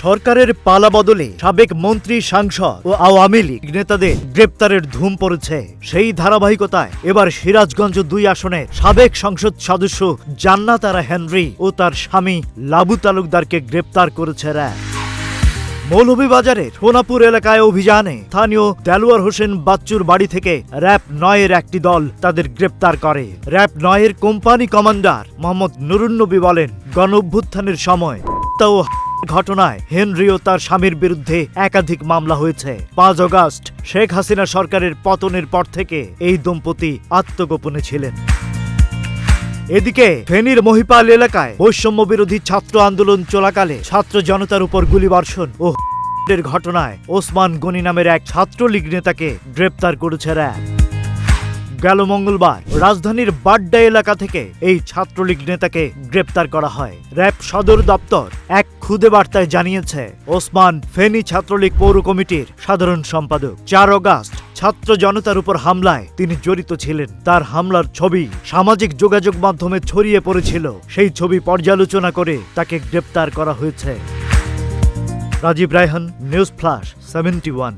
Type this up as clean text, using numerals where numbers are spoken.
সরকারের পালাবদলে সাবেক মন্ত্রী, সাংসদ ও আওয়ামী লীগ নেতাদের গ্রেপ্তারের ধুম পড়েছে। সেই ধারাবাহিকতায় এবার সিরাজগঞ্জ ২ আসনের সাবেক সংসদ সদস্য জান্নাত আরা হেনরি ও তার স্বামী লাবু তালুকদারকে গ্রেপ্তার করেছে র্যাব। মৌলভীবাজারের সোনাপুর এলাকায় অভিযানে স্থানীয় দেলোয়ার হোসেন বাচ্চুর বাড়ি থেকে র‍্যাব ৯ এর একটি দল তাদের গ্রেপ্তার করে। র‍্যাব ৯ এর কোম্পানি কমান্ডার মোহাম্মদ নুরুন্নবী বলেন, গণঅভ্যুত্থানের সময় তাও ঘটনায় হেনরি ও তার স্বামীর বিরুদ্ধে একাধিক মামলা হয়েছে। ৫ আগস্ট শেখ হাসিনা সরকারের পতনের পর থেকে এই দম্পতি আত্মগোপনে ছিলেন। এদিকে ফেনীর মহিপাল এলাকায় বৈষম্য বিরোধী ছাত্র আন্দোলন চলাকালে ছাত্র জনতার উপর গুলিবর্ষণ ও এর ঘটনায় ওসমান গনি নামের এক ছাত্রলীগ নেতাকে গ্রেপ্তার করেছে র‍্যাব। গেল মঙ্গলবার রাজধানীর বাড্ডা এলাকা থেকে এই ছাত্রলীগ নেতাকে গ্রেপ্তার করা হয়। র‍্যাব সদর দপ্তর এক খুদে বার্তায় জানিয়েছে, ওসমান ফেনী ছাত্রলীগ পৌর কমিটির সাধারণ সম্পাদক। ৪ আগস্ট ছাত্র জনতার উপর হামলায় তিনি জড়িত ছিলেন। তার হামলার ছবি সামাজিক যোগাযোগ মাধ্যমে ছড়িয়ে পড়েছিল। সেই ছবি পর্যালোচনা করে তাকে গ্রেপ্তার করা হয়েছে। Rajib Raihan, news flash 71।